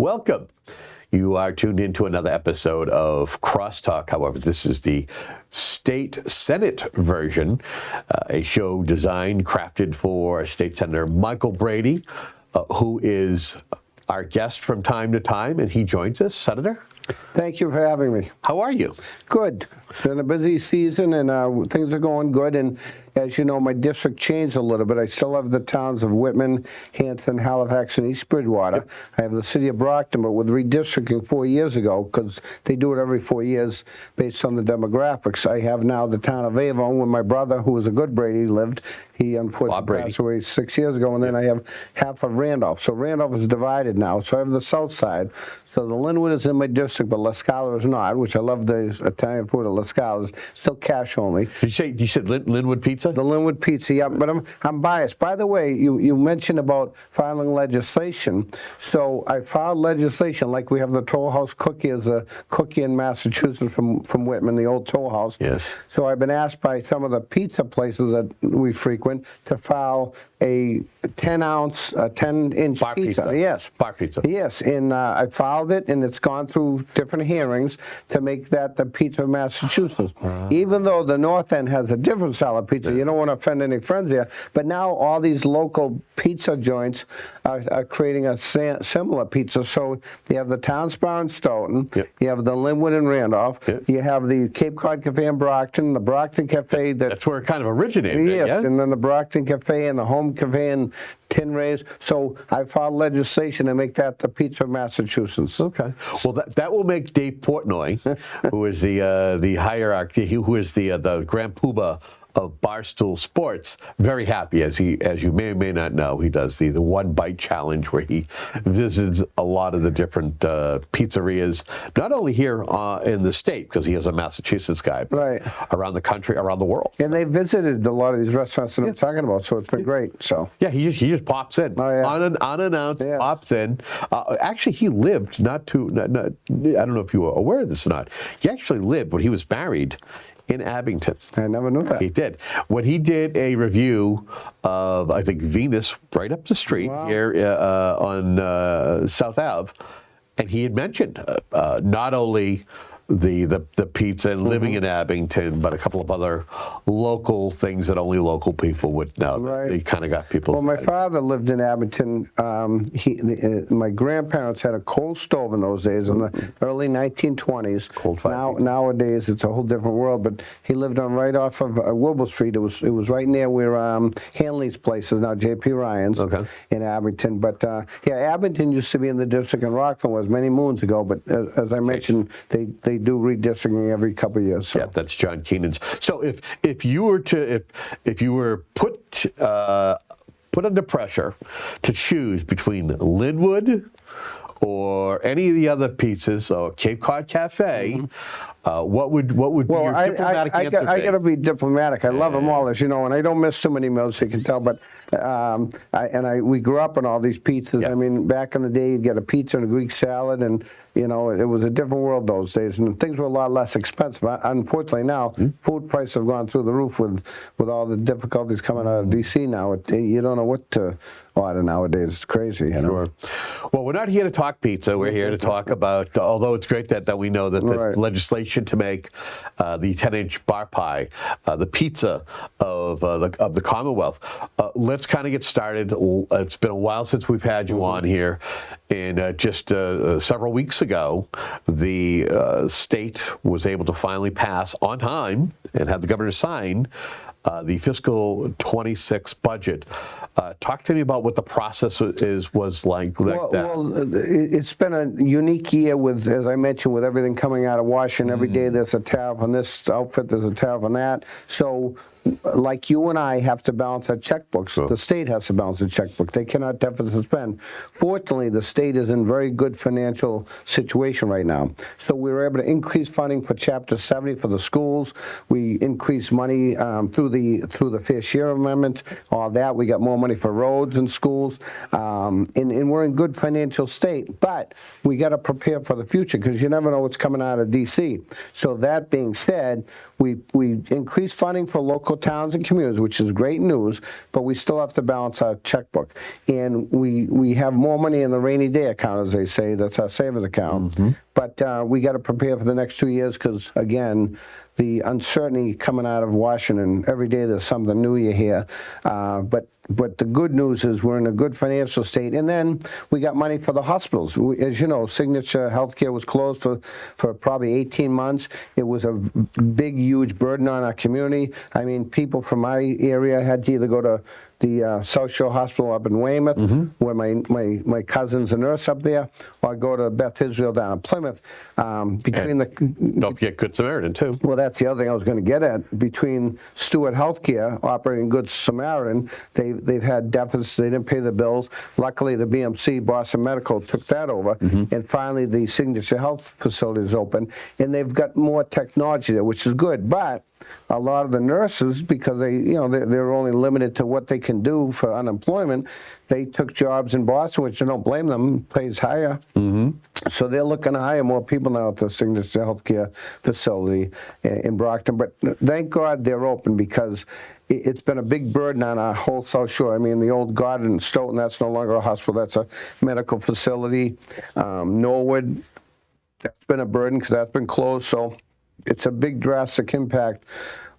Welcome. You are tuned into another episode of CrossTalk. However, this is the State Senate version, a show designed, crafted for State Senator Michael Brady, who is our guest from time to time, and he joins us. Senator? Thank you for having me. How are you? Good. It's been a busy season, and things are going good. And as you know, my district changed a little bit. I still have the towns of Whitman, Hampton, Halifax, and East Bridgewater. Yep. I have the city of Brockton, but with redistricting 4 years ago, because they do it every 4 years based on the demographics, I have now the town of Avon, where my brother, who was a good Brady, lived. He unfortunately passed away 6 years ago, and then I have half of Randolph. So Randolph is divided now. So I have the south side. So the Linwood is in my district, but La Scala is not, which I love the Italian food at La Scala. It's still cash only. You said Linwood pizza? The Linwood pizza, yeah. But I'm biased. By the way, you mentioned about filing legislation. So I filed legislation, like we have the Toll House Cookie as a cookie in Massachusetts from Whitman, the old Toll House. Yes. So I've been asked by some of the pizza places that we frequent to file a 10-ounce, 10-inch pizza. Yes. Bar pizza. Yes, and I filed it, and it's gone through different hearings to make that the pizza of Massachusetts. Even though the North End has a different style of pizza, you don't want to offend any friends there, but now all these local pizza joints are creating a similar pizza. So you have the Town Spa in Stoughton, you have the Linwood in Randolph, you have the Cape Cod Cafe in Brockton, the Brockton Cafe. That's where it kind of originated. Yes, yeah? And then the Brockton Cafe and the Home Cafe in Tinrays. So I filed legislation to make that the pizza of Massachusetts. Okay. Well, that will make Dave Portnoy, who is the hierarchy, who is the Grand Poobah of Barstool Sports, very happy, as you may or may not know. He does the One Bite Challenge, where he visits a lot of the different pizzerias, not only here in the state, because he is a Massachusetts guy, but right, around the country, around the world. And they visited a lot of these restaurants that I'm talking about, so it's been great. So yeah, he just pops in unannounced, pops in. Actually, he lived I don't know if you were aware of this or not. He actually lived when he was married in Abington. I never knew that. He did. When he did a review of, I think, Venus, right up the street here on South Ave, and he had mentioned not only the pizza and living in Abington, but a couple of other local things that only local people would know. Right. He kind of got people. Well, my father lived in Abington. My grandparents had a coal stove in those days in the early 1920s. Coal-fired nowadays, it's a whole different world. But he lived on right off of Wilbur Street. It was right near where Hanley's place is now, J.P. Ryan's in Abington. But yeah, Abington used to be in the district, and Rockland was many moons ago. But as I mentioned, they do redistricting every couple of years. So. Yeah, that's John Keenan's. So if you were put under pressure to choose between Linwood or any of the other pizzas or Cape Cod Cafe, what would be your diplomatic answer be? I got to be diplomatic. I love them all, as you know, and I don't miss too many meals, you can tell. But we grew up on all these pizzas. Yeah. I mean, back in the day, you'd get a pizza and a Greek salad, and you know, it was a different world those days, and things were a lot less expensive. Unfortunately, now food prices have gone through the roof with all the difficulties coming out of D.C. now. You don't know what to order nowadays. It's crazy. You know? Sure. Well, we're not here to talk pizza. We're here to talk about. Although it's great that we know that the legislation to make the 10-inch bar pie the pizza of the Commonwealth. Let's kind of get started. It's been a while since we've had you on here, and just several weeks ago, the state was able to finally pass on time and have the governor sign the fiscal 26 budget. Talk to me about what the process was like. Well, it's been a unique year with, as I mentioned, with everything coming out of Washington. Every day there's a tariff on this outfit, there's a tariff on that. So like you and I have to balance our checkbooks. The state has to balance the checkbook. They cannot deficit spend. Fortunately, the state is in very good financial situation right now. So we were able to increase funding for Chapter 70 for the schools. We increased money through through the fair share amendment, all that. We got more money for roads and schools, and we're in good financial state. But we got to prepare for the future because you never know what's coming out of D.C. So that being said, we increased funding for local towns and communities, which is great news, but we still have to balance our checkbook. And we have more money in the rainy day account, as they say. That's our savings account. But we got to prepare for the next 2 years because, again, the uncertainty coming out of Washington, every day there's something new you hear. But the good news is we're in a good financial state. And then we got money for the hospitals. As you know, Signature Healthcare was closed for probably 18 months. It was a big, huge burden on our community. I mean, people from my area had to either go to the South Shore Hospital up in Weymouth, where my cousin's a nurse up there, or go to Beth Israel down in Plymouth. Don't forget Good Samaritan, too. Well, that's the other thing I was going to get at. Between Stewart Healthcare operating Good Samaritan, they've had deficits. They didn't pay the bills. Luckily, the BMC, Boston Medical, took that over. And finally, the Signature Health facility is open. And they've got more technology there, which is good. But a lot of the nurses, because they're only limited to what they can do for unemployment, they took jobs in Boston, which I don't blame them, pays higher. So they're looking to hire more people now at the Signature Healthcare facility in Brockton. But thank God they're open because it's been a big burden on our whole South Shore. I mean, the old Garden and Stoughton, that's no longer a hospital, that's a medical facility. Norwood, that's been a burden because that's been closed. So it's a big drastic impact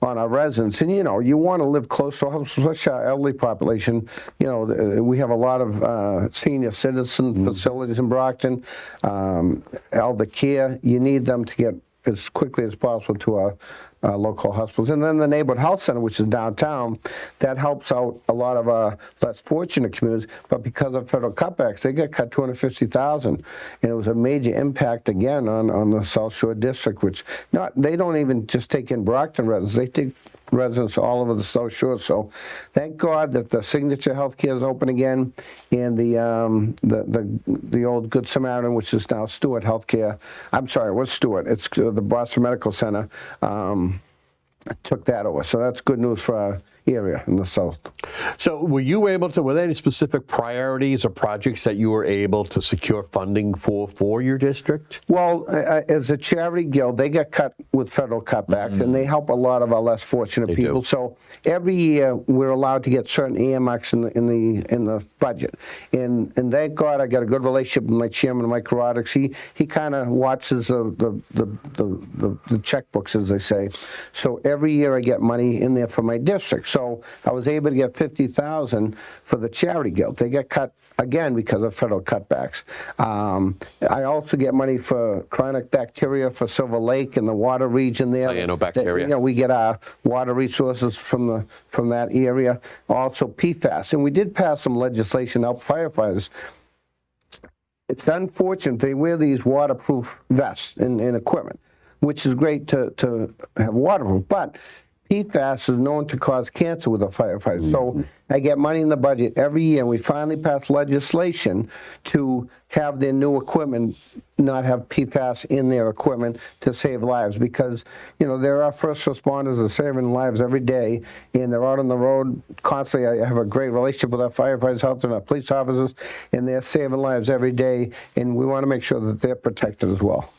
on our residents. And, you want to live close to hospitals, especially our elderly population. We have a lot of senior citizen facilities in Brockton, elder care. You need them to get as quickly as possible to our local hospitals. And then the neighborhood health center, which is downtown, that helps out a lot of less fortunate communities. But because of federal cutbacks, they get cut $250,000, and it was a major impact again on the South Shore district. Which they don't even just take in Brockton residents; they take residents all over the South Shore. So thank God that the Signature Healthcare is open again, and the old Good Samaritan, which is now Stewart Healthcare. I'm sorry, it was Stewart. It's the Boston Medical Center. Took that over. So that's good news for our area in the South. So were there any specific priorities or projects that you were able to secure funding for your district? Well, as a charity guild, they get cut with federal cutbacks, and they help a lot of our less fortunate people. So every year we're allowed to get certain earmarks in the budget, and thank God I got a good relationship with my chairman, Mike Brady. He kind of watches the checkbooks, as they say. So every year I get money in there for my district. So I was able to get $50,000 for the charity guild. They get cut again because of federal cutbacks. I also get money for chronic bacteria for Silver Lake and the water region there. Cyanobacteria. We get our water resources from that area. Also PFAS, and we did pass some legislation to help firefighters. It's unfortunate they wear these waterproof vests and equipment, which is great to have waterproof, but PFAS is known to cause cancer with a firefighter. So I get money in the budget every year, and we finally passed legislation to have their new equipment not have PFAS in their equipment to save lives, because there are first responders that are saving lives every day, and they're out on the road constantly. I have a great relationship with our firefighters out there and our police officers, and they're saving lives every day, and we want to make sure that they're protected as well.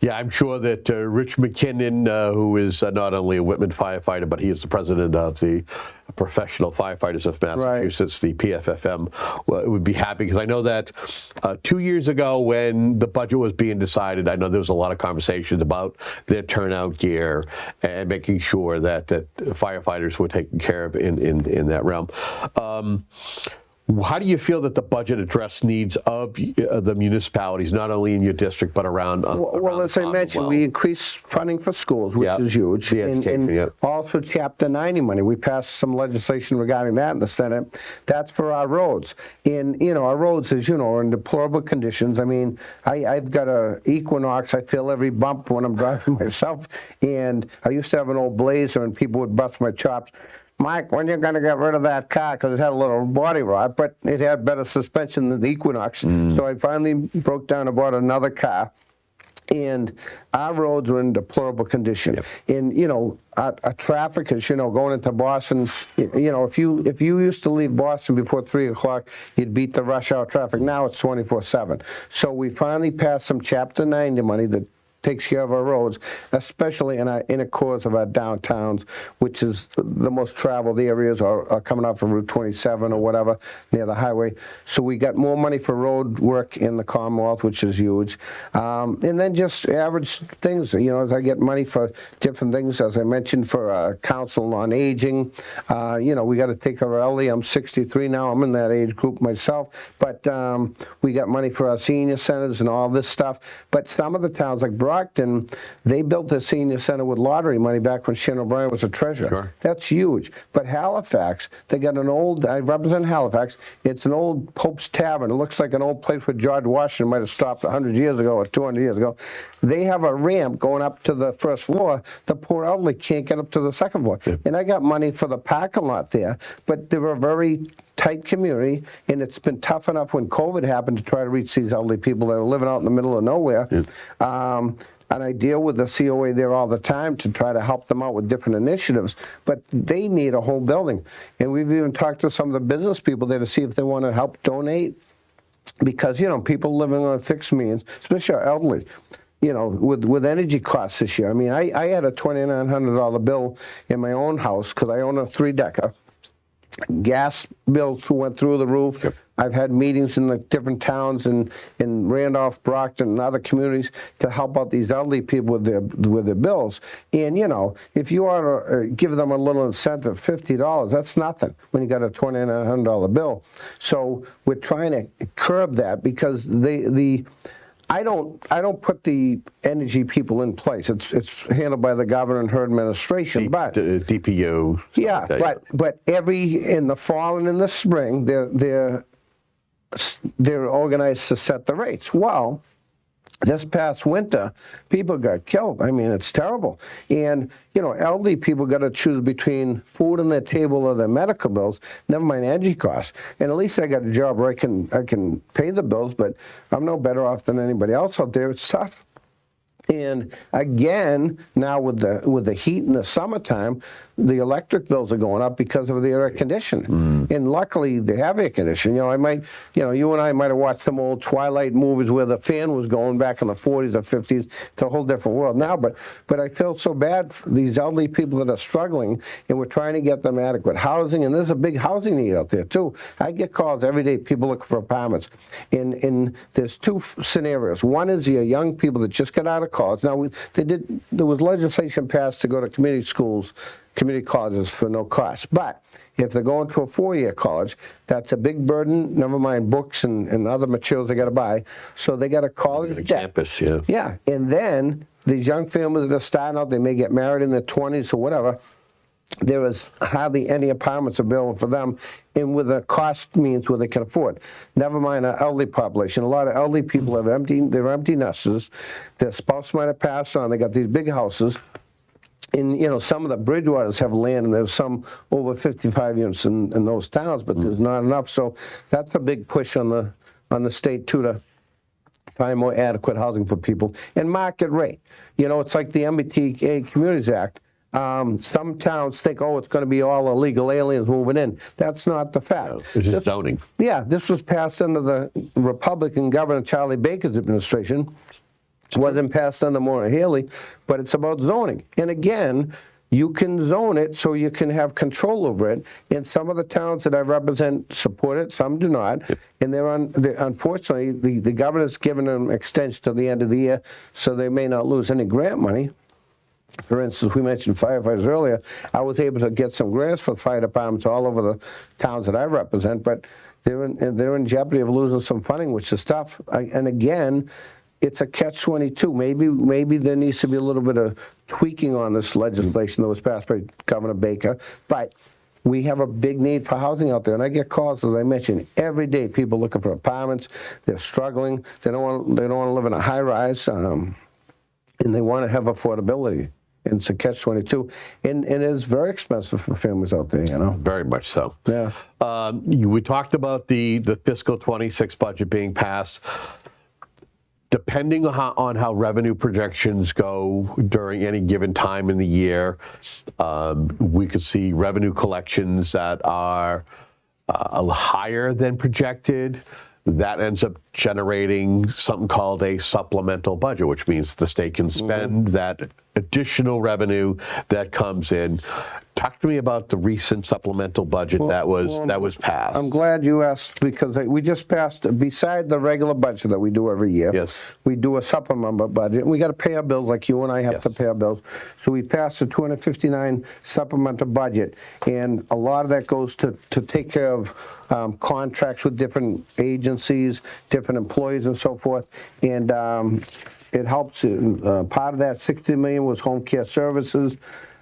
Yeah, I'm sure that Rich McKinnon, who is not only a Whitman firefighter, but he is the president of the Professional Firefighters of Massachusetts, the PFFM, would be happy, because I know that 2 years ago when the budget was being decided, I know there was a lot of conversations about their turnout gear and making sure that firefighters were taken care of in that realm. How do you feel that the budget addressed needs of the municipalities, not only in your district, but around? Well, as I mentioned, we increased funding for schools, which is huge, and also Chapter 90 money. We passed some legislation regarding that in the Senate. That's for our roads. And, our roads, as are in deplorable conditions. I mean, I've got a Equinox. I feel every bump when I'm driving myself. And I used to have an old Blazer, and people would bust my chops. Mike, when are you going to get rid of that car? Because it had a little body rot, but it had better suspension than the Equinox. So I finally broke down and bought another car. And our roads are in deplorable condition. Yep. And, you know, our traffic is, you know, going into Boston, you know, if you used to leave Boston before 3 o'clock, you'd beat the rush hour traffic. Now it's 24/7. So we finally passed some Chapter 90 money that takes care of our roads, especially in our inner cores of our downtowns, which is the most traveled areas, are coming off of Route 27 or whatever, near the highway. So we got more money for road work in the Commonwealth, which is huge. And then just average things, you know, as I get money for different things, as I mentioned, for Council on Aging. You know, we got to take care of elderly. I'm 63 now. I'm in that age group myself. But we got money for our senior centers and all this stuff. But some of the towns, like Brockton, they built a senior center with lottery money back when Shannon O'Brien was a treasurer. Sure. That's huge. But Halifax, they got an old, I represent Halifax, it's an old Pope's Tavern. It looks like an old place where George Washington might have stopped 100 years ago or 200 years ago. They have a ramp going up to the first floor. The poor elderly can't get up to the second floor. Yeah. And I got money for the parking lot there, but they're a very tight community, and it's been tough enough when COVID happened to try to reach these elderly people that are living out in the middle of nowhere. Yeah. And I deal with the COA there all the time to try to help them out with different initiatives, but they need a whole building. And we've even talked to some of the business people there to see if they want to help donate, because, you know, people living on fixed means, especially our elderly, you know, with energy costs this year. I mean, I had a $2,900 bill in my own house because I own a 3-decker. Gas bills went through the roof. Yep. I've had meetings in the different towns in Randolph, Brockton, and other communities to help out these elderly people with their bills. And, you know, if you ought to give them a little incentive, $50, that's nothing when you got a $2,900 bill. So we're trying to curb that, because I don't put the energy people in place. It's handled by the governor and her administration. But DPU. Yeah, but in the fall and in the spring, they're organized to set the rates. Well, this past winter, people got killed. I mean, it's terrible. And, you know, elderly people got to choose between food on their table or their medical bills, never mind energy costs. And at least I got a job where I can pay the bills, but I'm no better off than anybody else out there. It's tough. And again, now with the heat in the summertime, the electric bills are going up because of the air conditioning. And luckily, they have air conditioning. You know, you and I might have watched some old Twilight movies where the fan was going back in the 40s or 50s. It's a whole different world now. But I feel so bad for these elderly people that are struggling, and we're trying to get them adequate housing. And there's a big housing need out there too. I get calls every day, people looking for apartments. And there's two scenarios. One is the young people that just got out of college. Now, there was legislation passed to go to community schools, community colleges for no cost. But if they're going to a 4-year college, that's a big burden, never mind books and other materials they got to buy. So they got a college debt. Campus, yeah. Yeah, and then these young families that are starting out, they may get married in their 20s or whatever. There is hardly any apartments available for them, and with the cost means where they can afford. Never mind our elderly population. A lot of elderly people have they're empty nesters. Their spouse might have passed on. They got these big houses. And, you know, some of the Bridgewaters have land, and there's some over 55 units in those towns, but there's not enough. So that's a big push on the state, too, to find more adequate housing for people. And market rate. You know, it's like the MBTA Communities Act. Some towns think, oh, it's going to be all illegal aliens moving in. That's not the fact. No, it's just zoning. Yeah, this was passed under the Republican Governor Charlie Baker's administration. It wasn't passed under Maura Haley, but it's about zoning. And again, you can zone it so you can have control over it. And some of the towns that I represent support it, some do not. Yep. And unfortunately, the governor's given them extension to the end of the year, so they may not lose any grant money. For instance, we mentioned firefighters earlier. I was able to get some grants for fire departments all over the towns that I represent, but they're in jeopardy of losing some funding, which is tough. And again, it's a catch-22. Maybe there needs to be a little bit of tweaking on this legislation that was passed by Governor Baker, but we have a big need for housing out there. And I get calls, as I mentioned, every day, people looking for apartments. They're struggling. They don't want to live in a high-rise, and they want to have affordability. And it's a catch-22, and it is very expensive for families out there, you know. Very much so. Yeah. We talked about the fiscal 26 budget being passed. depending on how revenue projections go during any given time in the year, we could see revenue collections that are higher than projected. That ends up generating something called a supplemental budget, which means the state can spend that additional revenue that comes in. Talk to me about the recent supplemental budget that was passed. I'm glad you asked, because we just passed, beside the regular budget that we do every year, Yes. we do a supplemental budget. We got to pay our bills like you and I have to pay our bills. So we passed the 259 supplemental budget, and a lot of that goes to take care of contracts with different agencies, different employees and so forth. And it helps. Part of that, $60 million was home care services.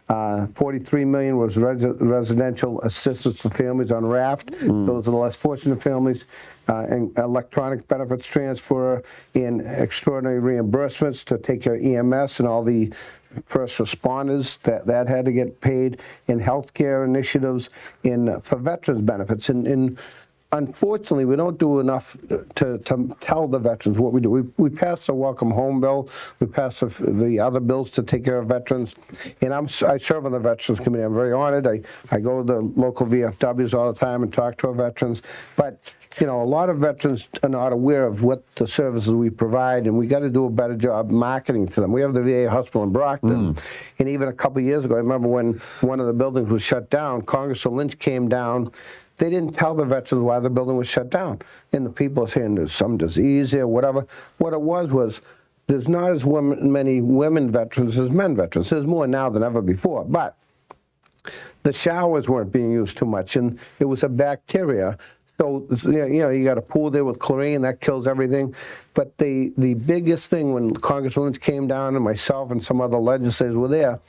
$43 million was residential assistance for families on RAFT. Those are the less fortunate families. And electronic benefits transfer and extraordinary reimbursements to take care of EMS and all the first responders that had to get paid, in healthcare initiatives, for veterans benefits. And unfortunately, we don't do enough to tell the veterans what we do. We passed the Welcome Home bill. We passed the other bills to take care of veterans. And I serve on the Veterans Committee. I'm very honored. I go to the local VFWs all the time and talk to our veterans. But a lot of veterans are not aware of what the services we provide, and we got to do a better job marketing to them. We have the VA hospital in Brockton, and even a couple of years ago, I remember when one of the buildings was shut down, Congressman Lynch came down. They didn't tell the veterans why the building was shut down. And the people are saying there's some disease or whatever. What it was there's not as many women veterans as men veterans. There's more now than ever before. But the showers weren't being used too much, and it was a bacteria. So, you got a pool there with chlorine, that kills everything. But the biggest thing, when Congressman Lynch came down and myself and some other legislators were there,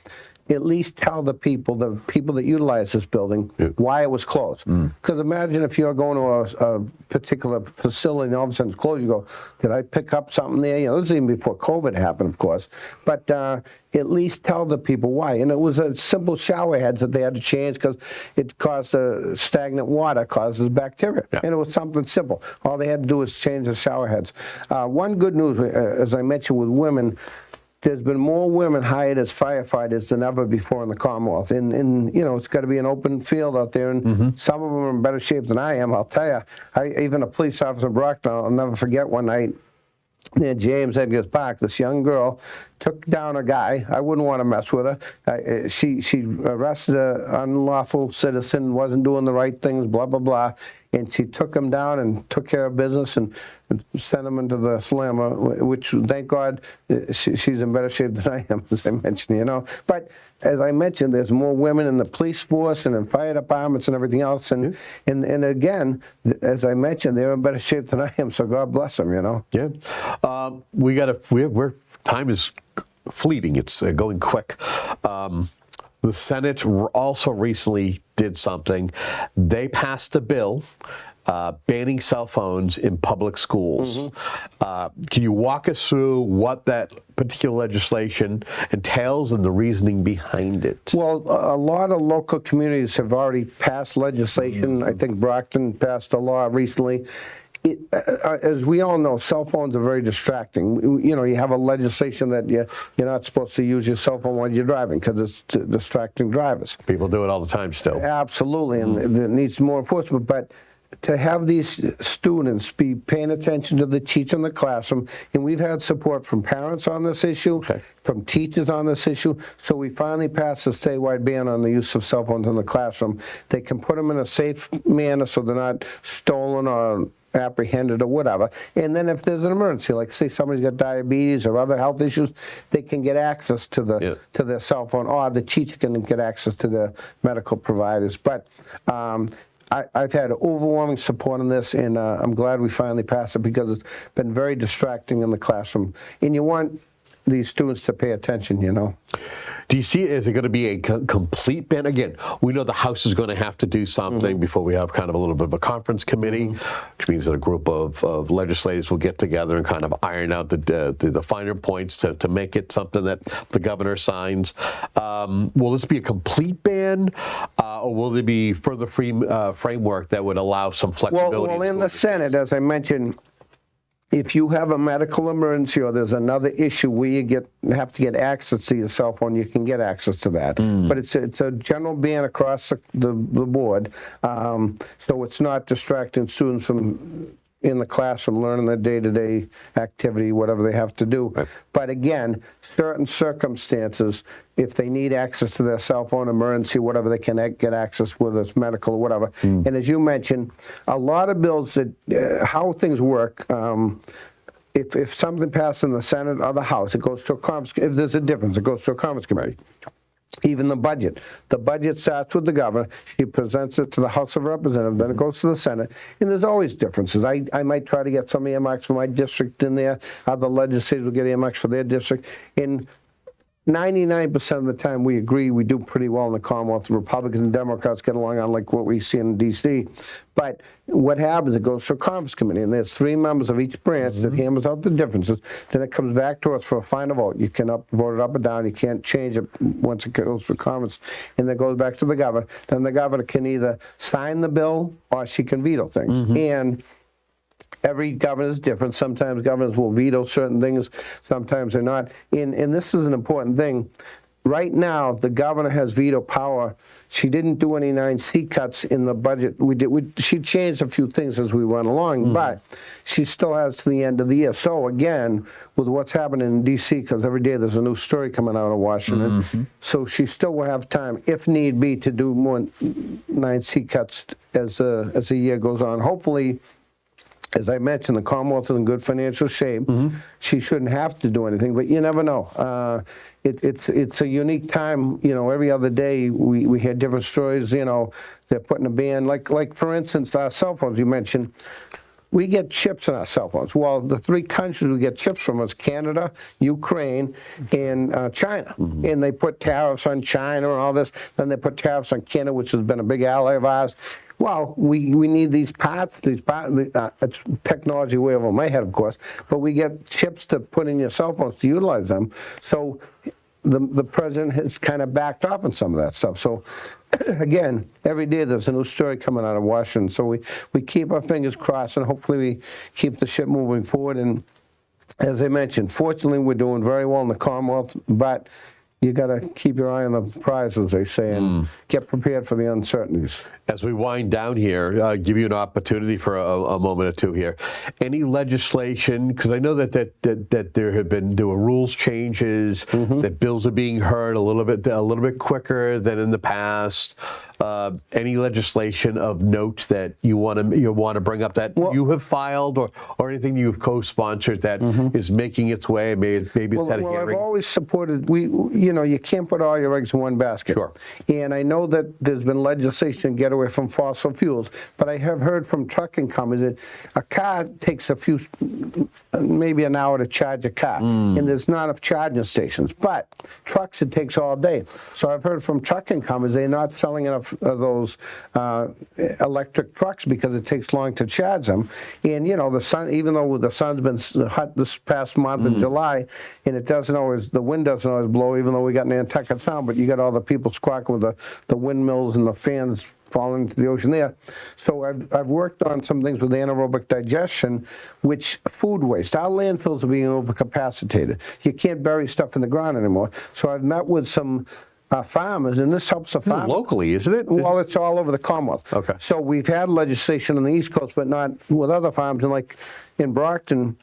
at least tell the people that utilize this building, why it was closed. Because imagine if you're going to a particular facility and all of a sudden it's closed, you go, did I pick up something there? This is even before COVID happened, of course. But at least tell the people why. And it was a simple shower heads that they had to change because it caused stagnant water, causes bacteria. And it was something simple. All they had to do was change the shower heads. One good news, as I mentioned, with women, there's been more women hired as firefighters than ever before in the Commonwealth. And it's got to be an open field out there, and some of them are in better shape than I am, I'll tell you. Even a police officer in Brockton, I'll never forget one night near James Edgar's Park, this young girl took down a guy. I wouldn't want to mess with her. She arrested an unlawful citizen, wasn't doing the right things, blah, blah, blah. And she took him down and took care of business and sent him into the slammer, which, thank God, she's in better shape than I am, as I mentioned, But as I mentioned, there's more women in the police force and in fire departments and everything else. And again, as I mentioned, they're in better shape than I am, so God bless them, Yeah. Time is fleeting. It's going quick. The Senate also recently did something. They passed a bill banning cell phones in public schools. Can you walk us through what that particular legislation entails and the reasoning behind it? Well, a lot of local communities have already passed legislation. I think Brockton passed a law recently. As we all know, cell phones are very distracting. You have a legislation that you're not supposed to use your cell phone while you're driving because it's distracting drivers. People do it all the time still. Absolutely, and it needs more enforcement. But to have these students be paying attention to the teacher in the classroom, and we've had support from parents on this issue, from teachers on this issue, so we finally passed a statewide ban on the use of cell phones in the classroom. They can put them in a safe manner so they're not stolen or apprehended or whatever. And then if there's an emergency, like say somebody's got diabetes or other health issues, they can get access to their cell phone, or the teacher can get access to the medical providers. But I've had overwhelming support on this, and I'm glad we finally passed it because it's been very distracting in the classroom. And you want these students to pay attention, Do you see it? Is it going to be a complete ban? Again, we know the House is going to have to do something before we have kind of a little bit of a conference committee, which means that a group of legislators will get together and kind of iron out the finer points to make it something that the governor signs. Will this be a complete ban, or will there be further framework that would allow some flexibility? Well, in the Senate, as I mentioned, if you have a medical emergency or there's another issue where you have to get access to your cell phone, you can get access to that. But it's a general ban across the board, so it's not distracting students from in the classroom learning their day-to-day activity, whatever they have to do. Right. But again, certain circumstances, if they need access to their cell phone, emergency, whatever, they can get access, whether it's medical or whatever. And as you mentioned, a lot of bills that, how things work, if something passes in the Senate or the House, it goes to a conference. If there's a difference, it goes to a conference committee. Even the budget starts with the governor. She presents it to the House of Representatives, then it goes to the Senate, and there's always differences. I might try to get some earmarks for my district in there. Other legislators will get earmarks for their district. In 99% of the time, we agree. We do pretty well in the Commonwealth. Republicans and Democrats get along on like what we see in D.C. But what happens, it goes to a conference committee, and there's 3 members of each branch that hammers out the differences. Then it comes back to us for a final vote. You can vote it up or down. You can't change it once it goes to conference. And then it goes back to the governor. Then the governor can either sign the bill or she can veto things. And every governor is different. Sometimes governors will veto certain things, sometimes they're not. And this is an important thing. Right now, the governor has veto power. She didn't do any 9C cuts in the budget. She changed a few things as we went along, but she still has to the end of the year. So again, with what's happening in D.C., because every day there's a new story coming out of Washington, so she still will have time, if need be, to do more 9C cuts as the year goes on. Hopefully, as I mentioned, the Commonwealth is in good financial shape. She shouldn't have to do anything, but you never know. It's a unique time. You know, every other day we hear different stories. You know, they're putting a ban. Like for instance, our cell phones you mentioned. We get chips in our cell phones. Well, the 3 countries we get chips from is Canada, Ukraine, and China. And they put tariffs on China and all this. Then they put tariffs on Canada, which has been a big ally of ours. Well, we need these parts. It's technology way over my head, of course, but we get chips to put in your cell phones to utilize them. So the president has kind of backed off on some of that stuff. So again, every day there's a new story coming out of Washington. So we keep our fingers crossed, and hopefully we keep the ship moving forward. And as I mentioned, fortunately, we're doing very well in the Commonwealth, but you got to keep your eye on the prize, as they say, and get prepared for the uncertainties. As we wind down here, give you an opportunity for a moment or two here. Any legislation, because I know that there were rules changes, that bills are being heard a little bit quicker than in the past. Any legislation of note that you want to bring up that you have filed, or anything you've co-sponsored that is making its way? Maybe it's had a hearing. I've always supported. You can't put all your eggs in one basket. Sure. And I know that there's been legislation to get away from fossil fuels, but I have heard from trucking companies that a car takes maybe an hour to charge a car, and there's not enough charging stations. But trucks, it takes all day. So I've heard from trucking companies they're not selling enough of those electric trucks because it takes long to charge them. And the sun, even though the sun's been hot this past month in July, and the wind doesn't always blow, even though we got Nantucket Sound, but you got all the people squawking with the windmills and the fans falling into the ocean there. So I've worked on some things with anaerobic digestion, which food waste. Our landfills are being overcapacitated. You can't bury stuff in the ground anymore. So I've met with some farmers, and this helps the farmers. Locally, isn't it? Well, it's all over the Commonwealth. Okay. So we've had legislation on the East Coast, but not with other farms. And like in Brockton,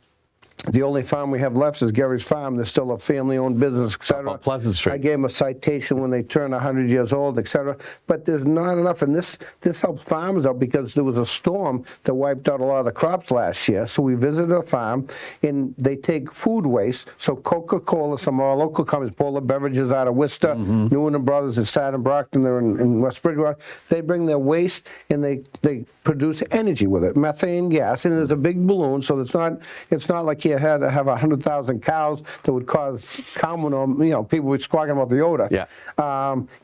the only farm we have left is Gary's Farm. They're still a family-owned business, et cetera. Pleasant Street. I gave them a citation when they turned 100 years old, et cetera. But there's not enough, and this helps farmers out because there was a storm that wiped out a lot of the crops last year. So we visited a farm, and they take food waste. So Coca-Cola, some of our local companies, Polar Beverages out of Worcester, Newman and Brothers, they sat in Brockton, they're in West Bridgewater. They bring their waste, and they produce energy with it, methane gas, and there's a big balloon, so it's not like you had to have 100,000 cows that would cause cow manure, people would squawking about the odor. Yeah.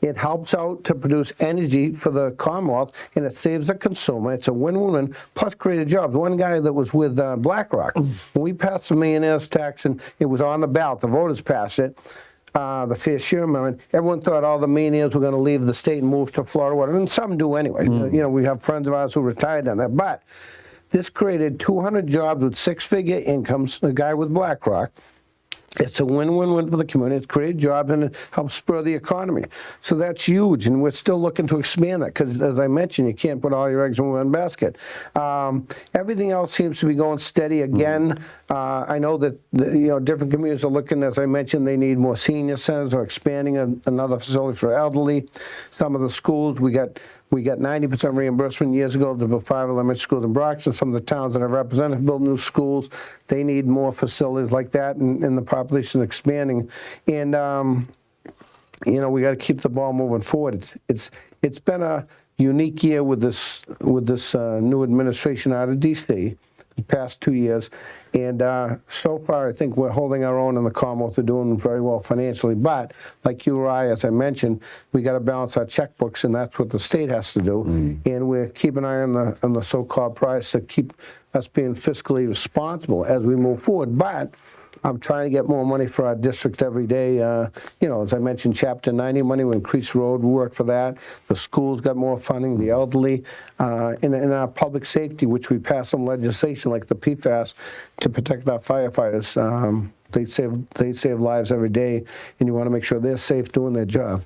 It helps out to produce energy for the Commonwealth, and it saves the consumer. It's a win-win, plus created jobs. One guy that was with BlackRock, when we passed the millionaire's tax, and it was on the ballot, the voters passed it, the fair share amendment, everyone thought all the millionaires were going to leave the state and move to Florida, and some do anyway. We have friends of ours who retired on that. But This created 200 jobs with six-figure incomes, a guy with BlackRock. It's a win-win-win for the community. It's created jobs and it helps spur the economy. So that's huge, and we're still looking to expand that because, as I mentioned, you can't put all your eggs in one basket. Everything else seems to be going steady again. I know that different communities are looking, as I mentioned, they need more senior centers or expanding another facility for elderly. Some of the schools, we got 90% reimbursement years ago to build 5 elementary schools in Broxton. Some of the towns that I've represented build new schools. They need more facilities like that, and the population is expanding. And we got to keep the ball moving forward. It's been a unique year with this new administration out of D.C. the past 2 years. And so far, I think we're holding our own in the Commonwealth. We're doing very well financially. But like you or I, as I mentioned, we got to balance our checkbooks, and that's what the state has to do. And we're keeping an eye on the so-called price to keep us being fiscally responsible as we move forward. But I'm trying to get more money for our district every day. As I mentioned, Chapter 90 money, we increased road work for that. The schools got more funding, the elderly, in our public safety, which we passed some legislation like the PFAS to protect our firefighters. They save lives every day, and you want to make sure they're safe doing their job.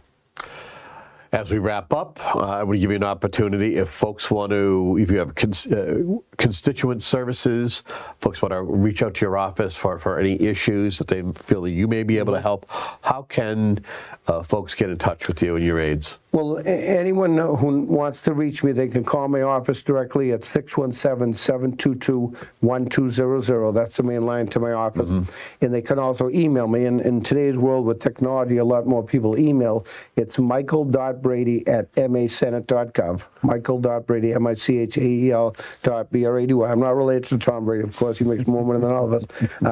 As we wrap up, I would give you an opportunity if folks want to, if you have constituent services, folks want to reach out to your office for any issues that they feel that you may be able to help, how can folks get in touch with you and your aides? Well, anyone who wants to reach me, they can call my office directly at 617-722-1200. That's the main line to my office. And they can also email me. In today's world with technology, a lot more people email. It's michael.brady@masenate.gov. Michael.brady, MICHAEL.BRADY. I'm not related to Tom Brady, of course. He makes more money than all of us.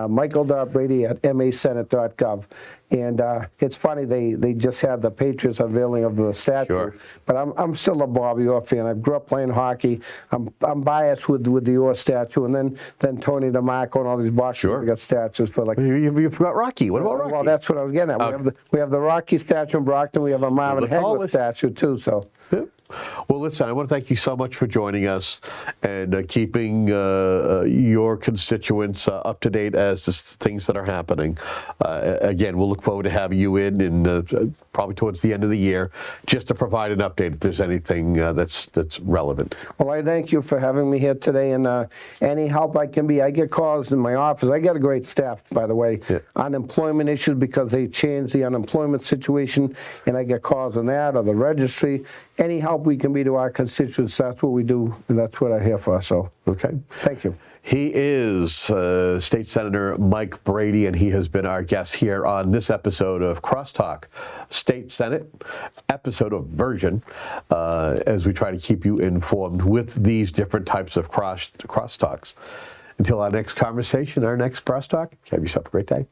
Michael.brady@masenate.gov. And it's funny, they just had the Patriots unveiling of the statue. Sure. But I'm still a Bobby Orr fan. I grew up playing hockey. I'm biased with the Orr statue, and then Tony DeMarco and all these boxers. Sure. Got statues for like. You forgot Rocky. What about Rocky? Well, that's what I was getting at. We have the Rocky statue in Brockton. We have a Marvin Hagler statue too. So. Yep. Well, listen, I want to thank you so much for joining us and keeping your constituents up to date as to things that are happening. Again, we'll look forward to having you in probably towards the end of the year, just to provide an update if there's anything that's relevant. Well, I thank you for having me here today, and any help I can be. I get calls in my office. I got a great staff, by the way. Yeah. Unemployment issues, because they changed the unemployment situation, and I get calls on that, or the registry. Any help we can be to our constituents, that's what we do, and that's what I'm here for. So, okay, thank you. He is State Senator Mike Brady, and he has been our guest here on this episode of CrossTalk State Senate, episode of Version, as we try to keep you informed with these different types of crosstalks. Until our next conversation, our next CrossTalk, have yourself a great day.